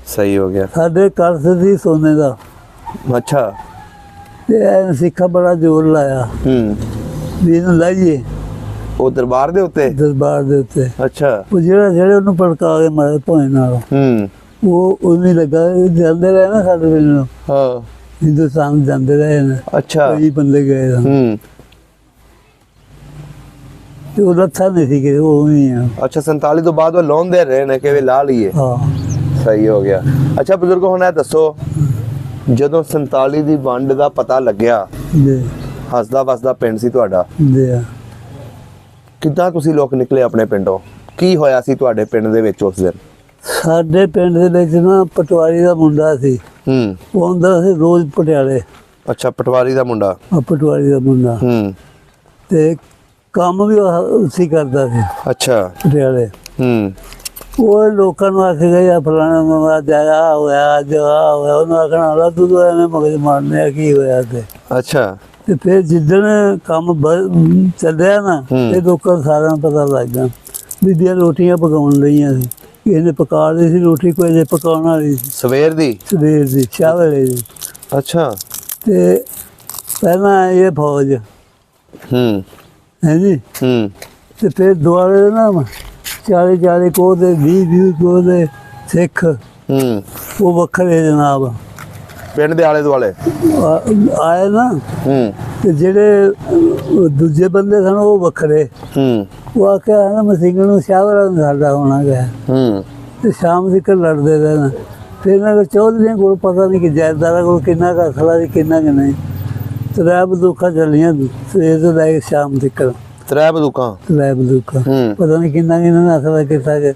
ਸਹੀ ਹੋ ਗਿਆ। ਸਾਡੇ ਘਰ ਸੀ ਸੋਨੇ ਦਾ। ਅੱਛਾ ਤੇ ਸਿੱਖਾਂ ਬੜਾ ਜ਼ੋਰ ਲਾਇਆ ਵੀ ਇਹਨੂੰ ਲਾਈਏ। ਉਹ ਦਰਬਾਰ ਦੇ ਉੱਤੇ? ਦਰਬਾਰ ਦੇ ਉੱਤੇ। ਅੱਛਾ ਉਹ ਜਿਹੜੇ ਉਹਨੂੰ ਭੜਕਾ ਕੇ ਮਾਰੇ ਭੋਏ ਨਾਲ, ਉਹ ਉਵੇਂ ਲੱਗਾ। ਜਾਂਦੇ ਰਹੇ ਨਾ ਸਾਡੇ ਪਿੰਡ, ਹਾਂ ਹਿੰਦੁਸਤਾਨ ਜਾਂਦੇ ਰਹੇ ਨੇ। ਅੱਛਾ ਕਈ ਬੰਦੇ ਗਏ ਸਨ ਤੇ ਉਹ ਲੱਥਾ ਨਹੀਂ ਸੀ ਕਿ ਉਹ ਵੀ ਆ। ਅੱਛਾ 47 ਤੋਂ ਬਾਅਦ ਉਹ ਲਾਉਂਦੇ ਰਹੇ ਨੇ ਕਿ ਵੀ ਲਾ ਲਈਏ। ਹਾਂ ਸਹੀ ਹੋ ਗਿਆ। ਅੱਛਾ ਬਜ਼ੁਰਗੋ ਹੁਣ ਇਹ ਦੱਸੋ, ਜਦੋਂ 47 ਦੀ ਵੰਡ ਦਾ ਪਤਾ ਲੱਗਿਆ, ਹੱਸਦਾ ਵਸਦਾ ਪਿੰਡ ਸੀ ਤੁਹਾਡਾ, ਕਿੱਦਾਂ ਤੁਸੀਂ ਲੋਕ ਨਿਕਲੇ ਆਪਣੇ ਪਿੰਡੋਂ? ਕੀ ਹੋਇਆ ਸੀ ਤੁਹਾਡੇ ਪਿੰਡ ਦੇ ਵਿੱਚ ਉਸ ਦਿਨ? ਸਾਡੇ ਪਿੰਡ ਦੇ ਵਿੱਚ ਨਾ ਪਟਵਾਰੀ ਦਾ ਮੁੰਡਾ ਸੀ। ਉਹ ਆਉਂਦਾ ਸੀ ਰੋਜ਼ ਪਟਿਆਲੇ। ਅੱਛਾ ਪਟਵਾਰੀ ਦਾ ਮੁੰਡਾ? ਪਟਵਾਰੀ ਦਾ ਮੁੰਡਾ। ਤੇ ਕੰਮ ਵੀ ਉਸੇ ਕਰਦਾ ਸੀ। ਅੱਛਾ ਪਟਿਆਲੇ। ਉਹ ਲੋਕਾਂ ਨੂੰ ਆਖ ਗਿਆ ਫਲਾਣਾ ਮਾਮਾ ਜਾਇਆ ਹੋਇਆ, ਅੱਜ ਆ ਹੋਇਆ। ਉਹਨੂੰ ਆਖਣਾ ਤੂੰ ਐਵੇਂ ਮਗਜ ਮਾਰਨੇ ਕੀ ਹੋਇਆ ਤੇ। ਅੱਛਾ ਤੇ ਫਿਰ ਜਿੱਦਣ ਕੰਮ ਚੱਲਿਆ ਨਾ, ਇਹ ਲੋਕਾਂ ਨੂੰ ਸਾਰਿਆਂ ਨੂੰ ਪਤਾ ਲੱਗ ਗਿਆ। ਬੀਬੀਆਂ ਰੋਟੀਆਂ ਪਕਾਉਣ ਲਈਆਂ ਸੀ, ਕਿਸੇ ਨੇ ਪਕਾ ਲਈ ਸੀ ਰੋਟੀ, ਕੋਈ ਨੇ ਪਕਾਉਣ ਵਾਲੀ ਸੀ। ਸਵੇਰ ਦੀ? ਸਵੇਰ ਦੀ, ਚਾਹ ਵੇਲੇ ਦੀ। ਅੱਛਾ ਤੇ ਪਹਿਲਾਂ ਇਹ ਫੌਜ ਹੈ ਜੀ, ਤੇ ਫਿਰ ਦੁਆਰੇ ਨਾ 40 ਕੋਹ ਦੇ, 20 ਕੋਹ ਦੇ ਸਿੱਖ, ਉਹ ਵੱਖਰੇ ਜਨਾਬ। ਪਿੰਡ ਦੇ ਆਲੇ ਦੁਆਲੇ ਆਏ ਨਾ ਤੇ ਜਿਹੜੇ ਦੂਜੇ ਬੰਦੇ ਸਨ ਉਹ ਵੱਖਰੇ। ਉਹ ਆਖਿਆ ਨਾ ਮਸੀਗਣ ਨੂੰ ਸ਼ਾਹਵਰਾ ਸਾਡਾ ਹੋਣਾ ਗਿਆ ਤੇ ਸ਼ਾਮ ਤੱਕ ਲੜਦੇ ਰਹਿਣਾ। ਫਿਰ ਇਹਨਾਂ ਦੇ ਚੌਧਰੀਆਂ ਕੋਲ ਪਤਾ ਨਹੀਂ ਕਿ ਜਾਇਦਾਰਾਂ ਕੋਲ ਕਿੰਨਾ ਕੁ ਅਸਲਾ ਸੀ ਕਿੰਨਾ ਕੁ ਨਹੀਂ। ਤਰੇ ਬੰਦੂਕਾਂ ਚੱਲੀਆਂ ਸਵੇਰ ਤੋਂ ਲੈ ਕੇ ਸ਼ਾਮ ਤੱਕ। ਤਰੇ ਬੰਦੂਕਾਂ ਪਤਾ ਨਹੀਂ ਕਿੰਨਾ ਇਹਨਾਂ ਨੇ ਅਸਲਾ ਕੀਤਾ ਕਿ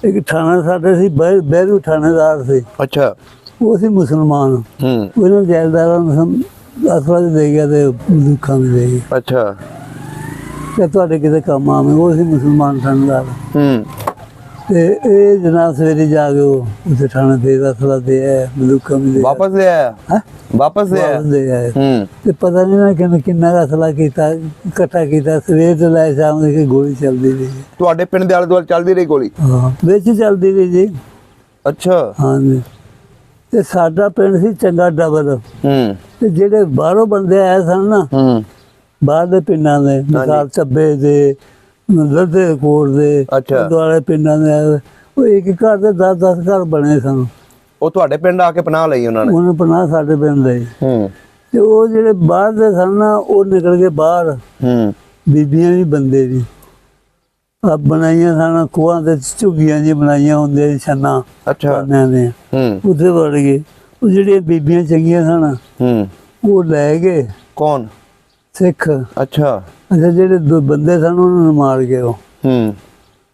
ਇੱਕ ਥਾਣਾ ਸਾਡੇ ਸੀ ਬਹਿਰੂ ਥਾਣੇਦਾਰ ਸੀ। ਅੱਛਾ। ਉਹ ਸੀ ਮੁਸਲਮਾਨ। ਉਹਨਾਂ ਜਾਇਦਾਰਾਂ ਨੂੰ ਅਸਲਾ ਦੇ ਗਿਆ ਤੇ ਬੰਦੂਕਾਂ ਵੀ ਦੇ ਗਿਆ। ਅੱਛਾ। ਤੇ ਤੁਹਾਡੇ ਕਿਤੇ ਕੰਮ ਆਵੇਂ। ਉਹ ਸੀ ਮੁਸਲਮਾਨ ਥਾਣੇਦਾਰ। ਤੇ ਇਹ ਜਨਾਬ ਸਵੇਰੇ ਜਾ ਕੇ ਉੱਥੇ ਥਾਣੇ ਦੇ ਅਸਲਾ ਦੇ ਆਇਆ ਬੰਦੂਕਾਂ ਵੀ ਦੇ ਵਾਪਸ ਦੇ ਆਇਆ। ਵਾਪਸ ਦੇ ਆਇਆ ਤੇ ਪਤਾ ਨਹੀਂ ਨਾ ਕਿੰਨਾ ਅਸਲਾ ਕੀਤਾ ਇਕੱਠਾ ਕੀਤਾ। ਸਵੇਰ ਤੋਂ ਲੈ ਸ਼ਾਮ ਤੱਕ ਗੋਲੀ ਚੱਲਦੀ ਰਹੀ। ਤੁਹਾਡੇ ਪਿੰਡ ਦੇ ਆਲੇ ਦੁਆਲੇ ਚੱਲਦੀ ਰਹੀ ਗੋਲੀ? ਹਾਂ ਵਿੱਚ ਚੱਲਦੀ ਰਹੀ ਜੀ। ਅੱਛਾ। ਹਾਂਜੀ। ਤੇ ਸਾਡਾ ਪਿੰਡ ਸੀ ਚੰਗਾ ਡਬਲ। ਤੇ ਜਿਹੜੇ ਬਾਹਰੋਂ ਬੰਦੇ ਆਏ ਸਨ ਨਾ ਬਾਹਰ ਦੇ ਪਿੰਡਾਂ ਦੇ ਮਿਸਾਲ ਚੱਬੇ ਦੇ ਲੱਦੇ ਕੋਟ ਦੇ ਦੁਆਲੇ ਪਿੰਡਾਂ ਦੇ ਉਹ ਇੱਕ ਘਰ ਦੇ 10-10 ਘਰ ਬਣੇ ਸਨ। ਉਹ ਤੁਹਾਡੇ ਪਿੰਡ ਆ ਕੇ ਪਨਾਹ ਲਈ ਉਹਨਾਂ ਨੇ? ਉਹਨੇ ਪਨਾਹ ਸਾਡੇ ਪਿੰਡ ਲਈ। ਤੇ ਉਹ ਜਿਹੜੇ ਬਾਹਰ ਦੇ ਸਨ ਨਾ ਉਹ ਨਿਕਲ ਕੇ ਬਾਹਰ। ਬੀਬੀਆਂ ਵੀ ਬੰਦੇ ਵੀ ਆ ਬਣਾਈਆਂ ਸਨ ਖੂਹਾਂ ਤੇ ਝੁੱਗੀਆਂ ਜੀ ਬਣਾਈਆਂ ਹੁੰਦੀਆਂ ਛੰਨਾ ਦੇ ਉੱਥੇ ਵੜ ਗਏ। ਉਹ ਜਿਹੜੀਆਂ ਬੀਬੀਆਂ ਚੰਗੀਆਂ ਸਨ ਉਹ ਲੈ ਗਏ। ਕੌਣ? ਸਿੱਖ। ਅੱਛਾ। ਜਿਹੜੇ ਦੋ ਬੰਦੇ ਸਨ ਉਹਨਾਂ ਨੂੰ ਮਾਰ ਗਏ ਉਹ।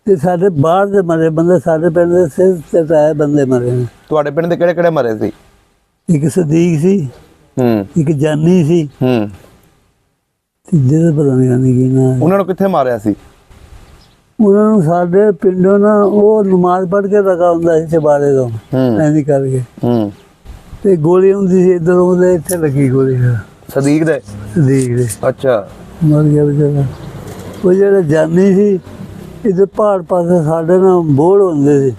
ਤੇ ਸਾਡੇ ਬਾਹਰ ਦੇ ਮਰੇ ਬੰਦੇ ਸਾਡੇ ਪਿੰਡ ਦੇ ਸਿਰ ਤੇ ਬੰਦੇ ਮਰੇ ਨੇ। ਤੁਹਾਡੇ ਪਿੰਡ ਦੇ ਕਿਹੜੇ ਕਿਹੜੇ ਮਰੇ ਸੀ? ਇੱਕ ਸਦੀਕ ਸੀ, ਇੱਕ ਜਾਨੀ ਸੀ, ਜਿਹਦਾ ਪਤਾ ਨਹੀਂ ਕੀ ਨਾ। ਉਹਨਾਂ ਨੂੰ ਕਿੱਥੇ ਮਾਰਿਆ ਸੀ? ਉਹਨਾਂ ਨੂੰ ਸਾਡੇ ਪਿੰਡੋਂ ਨਾ ਉਹ ਨਮਾਜ਼ ਪੜ੍ਹ ਕੇ ਲਗਾ ਹੁੰਦਾ ਸੀ ਚਬਾਰੇ ਤੋਂ ਐਂ ਕਰਕੇ ਤੇ ਗੋਲੀ ਹੁੰਦੀ ਸੀ ਇੱਧਰ ਉਹਦੇ ਇੱਥੇ ਲੱਗੀ ਗੋਲੀ ਸਦੀਕ ਦੇ। ਅੱਛਾ। ਮਰ ਗਿਆ ਵਿਚਾਰਾ। ਉਹ ਜਿਹੜਾ ਜਾਨੀ ਸੀ ਇਹਦੇ ਪਹਾੜ ਪਾਸੇ ਸਾਡੇ ਨਾਲ ਬੋੜ ਹੁੰਦੇ ਸੀ।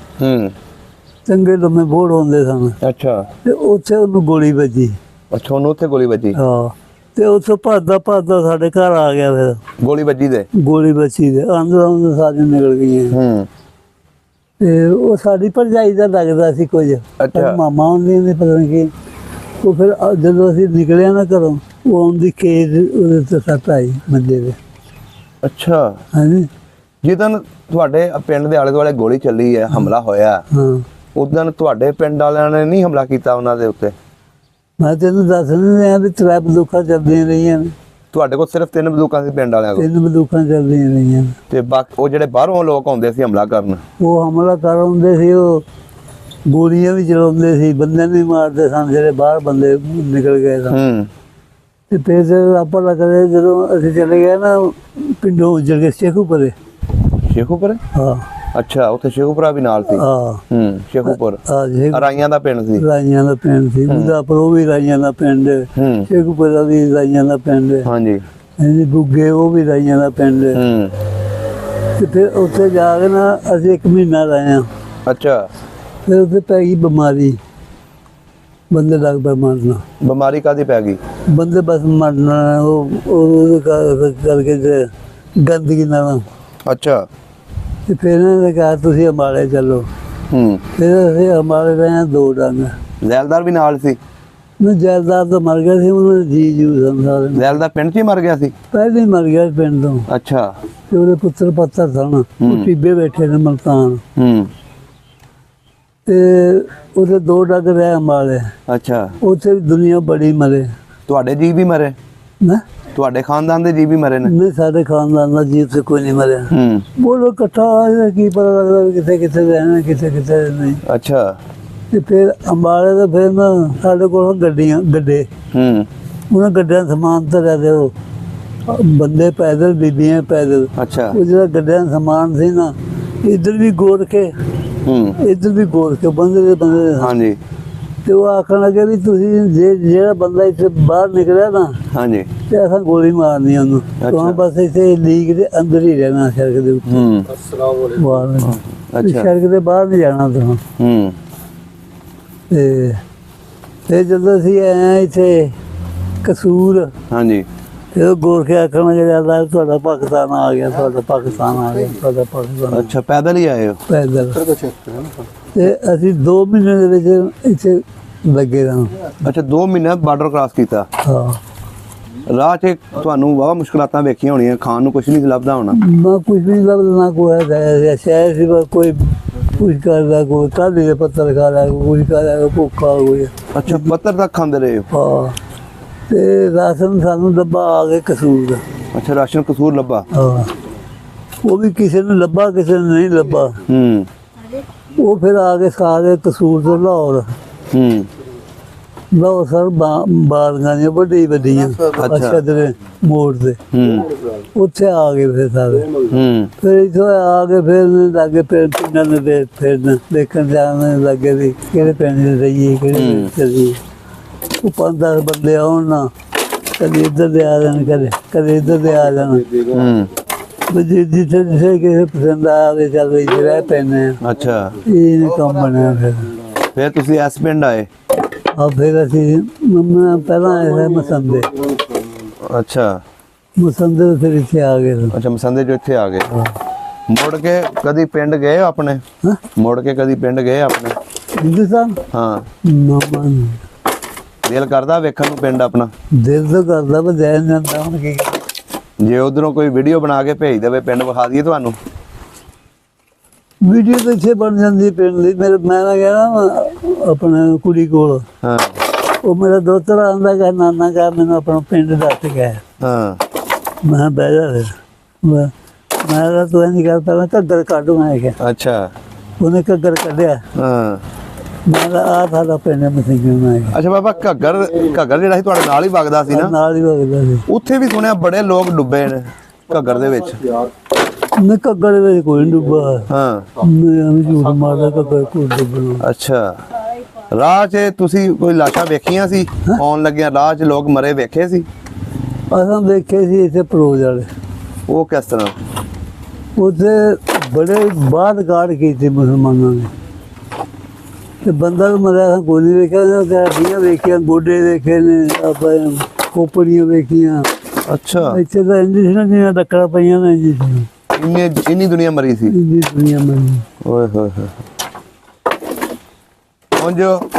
ਚੰਗੇ ਲੰਮੇ ਬੋੜ ਹੁੰਦੇ ਸਨ। ਅੱਛਾ। ਤੇ ਉੱਥੇ ਉਹਨੂੰ ਗੋਲੀ ਵੱਜੀ। ਅੱਛਾ ਉਹਨੂੰ ਉੱਥੇ ਗੋਲੀ ਵੱਜੀ? ਹਾਂ। ਤੇ ਉੱਥੋਂ ਭੱਜਦਾ ਸਾਡੇ ਘਰ ਆ ਗਿਆ। ਫਿਰ ਗੋਲੀ ਵੱਜੀ ਦੇ ਅੰਦਰ ਸਾਰੀਆਂ ਨਿਕਲ ਗਈਆਂ। ਤੇ ਉਹ ਸਾਡੀ ਭਰਜਾਈ ਦਾ ਲੱਗਦਾ ਸੀ ਕੁਝ। ਮਾਮਾ ਹੁੰਦੀਆਂ ਨੇ ਪਤਾ ਨਹੀਂ ਕੀ। ਉਹ ਫਿਰ ਜਦੋਂ ਅਸੀਂ ਨਿਕਲਿਆ ਨਾ ਘਰੋਂ ਉਹ ਆਉਂਦੀ ਖੇਤ ਉਹਦੇ ਤੇ ਸੱਟ ਆਈ ਮੰਜੇ ਦੇ। ਅੱਛਾ। ਹਾਂਜੀ। ਜਿੱਦਣ ਤੁਹਾਡੇ ਪਿੰਡ ਦੇ ਆਲੇ ਦੁਆਲੇ ਗੋਲੀ ਚੱਲੀ ਹੈ ਹਮਲਾ ਹੋਇਆ ਉਦਣ ਤੁਹਾਡੇ ਪਿੰਡ ਵਾਲਿਆਂ ਨੇ ਨਹੀਂ ਹਮਲਾ ਕੀਤਾ ਉਹਨਾਂ ਦੇ ਉੱਤੇ? ਮੈਂ ਤੈਨੂੰ ਦੱਸ ਰਿਹਾ ਵੀ 3 ਬੰਦੂਕਾਂ ਚੱਲਦੀਆਂ ਰਹੀਆਂ ਨੇ। ਤੁਹਾਡੇ ਕੋਲ ਸਿਰਫ 3 ਬੰਦੂਕਾਂ ਸੀ ਪਿੰਡ ਵਾਲਿਆਂ ਕੋਲ? 3 ਬੰਦੂਕਾਂ ਚੱਲਦੀਆਂ ਰਹੀਆਂ। ਤੇ ਬਾਕੀ ਉਹ ਜਿਹੜੇ ਬਾਹਰੋਂ ਲੋਕ ਆਉਂਦੇ ਸੀ ਹਮਲਾ ਕਰਨ? ਉਹ ਹਮਲਾ ਕਰ ਆਉਂਦੇ ਸੀ। ਉਹ ਗੋਲੀਆਂ ਵੀ ਚਲਾਉਂਦੇ ਸੀ, ਬੰਦੇ ਵੀ ਮਾਰਦੇ ਸਨ ਜਿਹੜੇ ਬਾਹਰ ਬੰਦੇ ਨਿਕਲ ਗਏ ਸਨ। ਤੇ ਫਿਰ ਆਪਾਂ ਲੱਗਦੇ ਜਦੋਂ ਅਸੀਂ ਚਲੇ ਗਏ ਨਾ ਪਿੰਡੋਂ ਉੱਜੜ ਕੇ ਸ਼ੇਖੂਪੁਰੇ। ਹਾਂ। ਅੱਛਾ। ਉੱਥੇ ਸ਼ੇਖੂਪੁਰਾ ਵੀ ਨਾਲ ਸੀ? ਹਾਂ। ਸ਼ੇਖੂਪੁਰ ਰਾਈਆਂ ਦਾ ਪਿੰਡ ਸੀ? ਰਾਈਆਂ ਦਾ ਪਿੰਡ ਸੀ। ਮੁੱਦਾਪੁਰ ਉਹ ਵੀ ਰਾਈਆਂ ਦਾ ਪਿੰਡ। ਸ਼ੇਖੂਪੁਰਾ ਵੀ ਰਾਈਆਂ ਦਾ ਪਿੰਡ। ਹਾਂਜੀ। ਗੁੱਗੇ ਉਹ ਵੀ ਰਾਈਆਂ ਦਾ ਪਿੰਡ। ਤੇ ਫਿਰ ਉੱਥੇ ਜਾ ਕੇ ਨਾ ਅਸੀਂ 1 ਮਹੀਨਾ ਰਹੇ ਹਾਂ। ਅੱਛਾ। ਫਿਰ ਉੱਥੇ ਪੈ ਗਈ ਬਿਮਾਰੀ। ਬੰਦੇ ਲੱਗ ਪਏ ਮਰਨਾ। ਬਿਮਾਰੀ ਕਾਹਦੀ ਪੈ ਗਈ? ਬੰਦੇ ਬਸ ਮਰਨਾ ਉਹ ਕਰਕੇ ਗੰਦਗੀ ਨਾਲ। ਅੱਛਾ। ਤੇ ਫਿਰ ਇਹਨਾਂ ਨੇ ਕਿਹਾ ਤੁਸੀਂ ਅੰਬਾਲੇ ਚੱਲੋ। ਫਿਰ ਅਸੀਂ ਅੰਬਾਲੇ ਰਹੇ 2 ਡੰਗ। ਜ਼ੈਲਦਾਰ ਵੀ ਨਾਲ ਸੀ? ਜ਼ੈਲਦਾਰ ਤਾਂ ਮਰ ਗਿਆ ਸੀ। ਉਹਨਾਂ ਜੀ ਸਾਰੇ। ਜ਼ੈਲਦਾਰ ਪਿੰਡ 'ਚ ਹੀ ਮਰ ਗਿਆ ਸੀ? ਪਹਿਲੇ ਹੀ ਮਰ ਗਿਆ ਪਿੰਡ ਤੋਂ। ਅੱਛਾ। ਤੇ ਉਹਦੇ ਪੁੱਤਰ ਪੱਤਰ ਸਨ ਉਹ ਟਿੱਬੇ ਬੈਠੇ ਨੇ ਮਲਤਾਨ। ਤੇ ਉਹਦੇ 2 ਡੰਗ ਰਹੇ ਅੰਬਾਲੇ। ਅੱਛਾ। ਉੱਥੇ ਦੁਨੀਆ ਬੜੀ ਮਰੇ। ਤੁਹਾਡੇ ਜੀ ਵੀ ਮਰੇ? ਨਾ ਤੁਹਾਡੇ ਖਾਨਦਾਨ ਦੇ ਜੀ ਵੀ ਮਰੇ ਨੇ? ਨਹੀਂ ਸਾਡੇ ਖਾਨਦਾਨ ਦਾ ਜੀ ਤੇ ਕੋਈ ਨਹੀਂ ਮਰਿਆ। ਬੋਲੋ ਇਕੱਠਾ ਕੀ ਪਤਾ ਲੱਗਦਾ ਕਿੱਥੇ ਕਿੱਥੇ ਰਹਿਣਾ ਕਿੱਥੇ ਕਿੱਥੇ ਨਹੀਂ। ਅੱਛਾ। ਤੇ ਫਿਰ ਅੰਬਾਲੇ ਦਾ ਫਿਰ ਨਾ ਸਾਡੇ ਕੋਲ ਗੱਡੇ ਉਹਨਾਂ ਗੱਡਿਆਂ ਸਮਾਨ ਧਰਿਆ ਤੇ ਉਹ ਬੰਦੇ ਪੈਦਲ ਬੀਬੀਆਂ ਪੈਦਲ। ਅੱਛਾ। ਉਹ ਜਿਹੜਾ ਗੱਡਿਆਂ ਸਮਾਨ ਸੀ ਨਾ ਇੱਧਰ ਵੀ ਗੋਰ ਕੇ ਇੱਧਰ ਵੀ ਗੋਰ ਕੇ ਬੰਦੇ ਦੇ। ਹਾਂਜੀ। ਤੇ ਉਹ ਆਖਣ ਲੱਗੇ ਵੀ ਤੁਸੀਂ ਜਿਹੜਾ ਬੰਦਾ ਇੱਥੇ ਬਾਹਰ ਨਿਕਲਿਆ ਨਾ ਹਾਂਜੀ ਤੇ ਅਸਾਂ ਗੋਲੀ ਮਾਰਨੀ ਉਹਨੂੰ। ਤਾਂ ਬਸ ਇੱਥੇ ਲੀਕ ਦੇ ਅੰਦਰ ਹੀ ਰਹਿਣਾ ਸੜਕ ਦੇ ਉੱਤੇ। ਸੜਕ ਦੇ ਬਾਹਰ ਨਹੀਂ ਜਾਣਾ ਤੁਸੀਂ। ਤੇ ਫਿਰ ਜਦੋਂ ਅਸੀਂ ਆਏ ਇੱਥੇ ਕਸੂਰ। ਹਾਂਜੀ। ਤੇ ਉਹ ਗੋਰਖੇ ਆਖਣ ਲੱਗੇ ਤੁਹਾਡਾ ਪਾਕਿਸਤਾਨ ਆ ਗਿਆ ਤੁਹਾਡਾ ਪਾਕਿਸਤਾਨ। ਅੱਛਾ। ਪੈਦਲ ਹੀ ਆਏ ਹੋ? ਪੈਦਲ। ਤੇ ਅਸੀਂ 2 ਮਹੀਨੇ ਦੇ ਵਿੱਚ ਇੱਥੇ ਲੱਗੇ ਰਾਂ। ਅੱਛਾ 2 ਮਹੀਨੇ ਬਾਰਡਰ ਕ੍ਰਾਸ ਕੀਤਾ। ਹਾਂ ਰਾਹ 'ਚ ਤੁਹਾਨੂੰ ਵਾਹਵਾ ਮੁਸ਼ਕਲਾਤਾਂ ਵੇਖੀਆਂ ਹੋਣੀਆਂ, ਖਾਣ ਨੂੰ ਕੁਝ ਨਹੀਂ ਲੱਭਦਾ ਹੋਣਾ। ਨਾ ਕੁਝ ਨਹੀਂ ਲੱਭਦਾ, ਨਾ ਕੋਈ ਹੈ ਸ਼ਾਇਦ ਸੀ ਕੋਈ ਕੁਝ ਕਰਦਾ, ਕੋਈ ਕਾਹਦੇ ਦੇ ਪੱਤਰ ਖਾ ਲਿਆ, ਕੁਝ ਕਰਦਾ, ਭੁੱਖਾ ਹੋਇਆ। ਅੱਛਾ ਪੱਤਰ ਤੱਕ ਖਾਂਦੇ ਰਹੇ ਹੋ। ਹਾਂ ਤੇ ਰਾਸ਼ਨ ਸਾਨੂੰ ਡੱਬਾ ਆ ਗਿਆ ਕਸੂਰ ਦਾ। ਅੱਛਾ ਰਾਸ਼ਨ ਕਸੂਰ ਲੱਭਾ। ਹਾਂ ਉਹ ਵੀ ਕਿਸੇ ਨੂੰ ਲੱਭਾ, ਕਿਸੇ ਨੂੰ ਨਹੀਂ ਲੱਭਾ। ਉਹ ਫਿਰ ਆ ਕੇ ਖਾ ਗਏ ਕਸੂਰ ਤੋਂ ਲਾਹੌਰ। ਲਾਹੌਰ ਸਰ ਬਾਲੀਆਂ ਦੀਆਂ ਵੱਡੀਆਂ ਅੱਛਾ ਦੇ ਮੋੜ ਤੇ ਉੱਥੇ ਆ ਗਏ ਫਿਰ ਸਾਰੇ। ਫਿਰ ਇੱਥੋਂ ਆ ਕੇ ਫਿਰ ਲੱਗੇ ਪਿੰਡਾਂ ਦੇ ਫਿਰ ਦੇਖਣ ਜਾਣ ਲੱਗੇ ਵੀ ਕਿਹੜੇ ਪਿੰਡ ਦੇ ਰਹੀਏ, ਕਿਹੜੇ ਚੱਲੀਏ। ਉਹ 5-10 ਬੰਦੇ ਆਉਣ ਨਾ, ਕਦੇ ਇੱਧਰ ਦੇ ਆ ਜਾਣ, ਕਦੇ ਇੱਧਰ ਦੇ ਆ ਜਾਣ। ਜਿੱਥੇ ਕਿਸੇ ਪਸੰਦ ਆਵੇ ਚੱਲ ਇੱਥੇ ਰਹਿ ਪੈਂਦੇ ਆ। ਅੱਛਾ ਇਹ ਕੰਮ ਬਣਿਆ। ਫਿਰ ਤੁਸੀਂ ਇਸ ਪਿੰਡ ਆਏ। ਆ ਫਿਰ ਅਸੀਂ ਪਹਿਲਾਂ ਆਏ ਸੀ ਮਸੰਦੇ। ਅੱਛਾ ਮਸੰਦੇ ਤੋਂ ਫਿਰ ਇੱਥੇ ਆ ਗਏ। ਅੱਛਾ ਮਸੰਦੇ ਜੋ ਇੱਥੇ ਆ ਗਏ। ਮੁੜ ਕੇ ਕਦੀ ਪਿੰਡ ਗਏ ਆਪਣੇ? ਮੁੜ ਕੇ ਕਦੀ ਪਿੰਡ ਗਏ ਆਪਣੇ? ਹਿੰਦੁਸਤਾਨ? ਹਾਂ ਮਾਮਾ ਦਿਲ ਕਰਦਾ ਵੇਖਣ ਨੂੰ ਪਿੰਡ ਆਪਣਾ? ਦਿਲ ਤਾਂ ਕਰਦਾ ਪਰ ਜਾਇਆ ਜਾਂਦਾ ਹੁਣ ਕੀ। ਜੇ ਉਧਰੋਂ ਕੋਈ ਵੀਡੀਓ ਬਣਾ ਕੇ ਭੇਜ ਦੇਵੇ ਪਿੰਡ ਵਿਖਾ ਦਈਏ ਤੁਹਾਨੂੰ? ਵੀਡੀਓ ਤਾਂ ਇੱਥੇ ਬਣ ਜਾਂਦੀ ਪਿੰਡ ਦੀ। ਮੈਂ ਨਾ ਗਿਆ ਆਪਣਾ ਕੁੜੀ ਕੋਲ। ਹਾਂ ਉਹ ਮੇਰਾ ਦੋਤਰ ਆਂਦਾ ਕਿ ਨਾਨਾ ਕਾ ਮੈਨੂੰ ਆਪਣਾ ਪਿੰਡ ਦੱਸ ਗਿਆ। ਹਾਂ ਮੈਂ ਬਹਿ ਜਾ ਫਿਰ। ਮੈਂ ਤਾਂ ਤੂੰ ਨਹੀਂ ਕਰ ਪਹਿਲਾਂ ਘੱਗਰ ਕੱਢ ਮੈਂ ਕਿਹਾ। ਅੱਛਾ ਉਹਨੇ ਘੱਗਰ ਕੱਢਿਆ। ਹਾਂ ਮੈਂ ਆ ਸਾਡਾ ਪਿੰਡ ਮਸੀਆਂ ਮੈਂ। ਅੱਛਾ ਬਾਬਾ ਘੱਗਰ ਜਿਹੜਾ ਸੀ ਤੁਹਾਡੇ ਨਾਲ ਹੀ ਵਗਦਾ ਸੀ ਨਾ? ਨਾਲ ਹੀ ਵਗਦਾ ਸੀ। ਉੱਥੇ ਵੀ ਸੁਣਿਆ ਬੜੇ ਲੋਕ ਡੁੱਬੇ ਨੇ ਘੱਗਰ ਦੇ ਵਿੱਚ। ਮੈਂ ਘੱਗਰ ਦੇ ਵਿੱਚ ਕੋਈ ਡੁੱਬਾ। ਹਾਂ ਮੈਂ ਝੂਠ ਮਾਰਦਾ ਘੱਗਰ ਕੋਈ ਡੁੱਬਣਾ। ਅੱਛਾ ਰਾਹ 'ਚ ਤੁਸੀਂ ਕੋਈ ਲਾਸ਼ਾਂ ਵੇਖੀਆਂ ਸੀ? ਆਉਣ ਲੱਗਿਆ ਰਾਹ 'ਚ ਲੋਕ ਮਰੇ ਵੇਖੇ ਸੀ? ਅਸਾਂ ਦੇਖੇ ਸੀ ਇੱਥੇ ਪਰੋਜ ਵਾਲੇ। ਉਹ ਕਿਸ ਤਰ੍ਹਾਂ? ਉੱਥੇ ਬੜੇ ਬਾਹਰ ਕਾੜ ਕੀਤੀ ਮੁਸਲਮਾਨਾਂ ਨੇ ਤੇ ਬੰਦਾ ਵੀ ਮਰਿਆ ਕੋਈ ਨਹੀਂ ਵੇਖਿਆ। ਹੱਡੀਆਂ ਵੇਖੀਆਂ, ਗੋਡੇ ਵੇਖੇ ਨੇ, ਆਪਾਂ ਖੋਪੜੀਆਂ ਵੇਖੀਆਂ। ਅੱਛਾ ਇੱਥੇ ਤਾਂ ਇੰਝ ਸੀ ਨਾ ਜਿਵੇਂ ਡੱਕਰਾਂ ਪਈਆਂ ਨੇ ਜੀ। ਇੰਨੀ ਦੁਨੀਆ ਮਰੀ ਸੀ? ਇੰਨੀ ਦੁਨੀਆ ਮਰੀ। ਓਏ ਹੋਏ ਹੋਏ।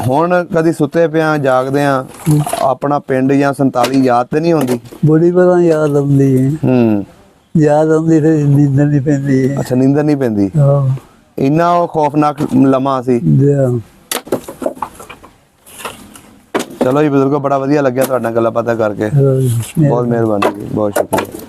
ਹੁਣ ਕਦੀ ਸੁੱਤੇ ਪਿਆ ਜਾਗਦੇ ਆ ਆਪਣਾ ਪਿੰਡ ਜਾਂ 47 ਯਾਦ ਤੇ ਨਹੀਂ ਆਉਂਦੀ? ਬੜੀ ਵਾਰ ਯਾਦ ਆਉਂਦੀ ਹੈ। ਯਾਦ ਆਉਂਦੀ ਫਿਰ ਨੀਂਦਰ ਨਹੀਂ ਪੈਂਦੀ ਹੈ। ਅੱਛਾ ਨੀਂਦਰ ਨਹੀਂ ਪੈਂਦੀ? ਹਾਂ ਇੰਨਾ ਉਹ ਖੌਫਨਾਕ ਲਮਾ ਸੀ। ਚਲੋ ਜੀ ਬਜ਼ੁਰਗੋ ਬੜਾ ਵਧੀਆ ਲੱਗਿਆ ਤੁਹਾਡੇ ਨਾਲ ਗੱਲਾਂ ਬਾਤਾਂ ਕਰਕੇ। ਬਹੁਤ ਮਿਹਰਬਾਨੀ ਜੀ, ਬਹੁਤ ਸ਼ੁਕਰੀਆ।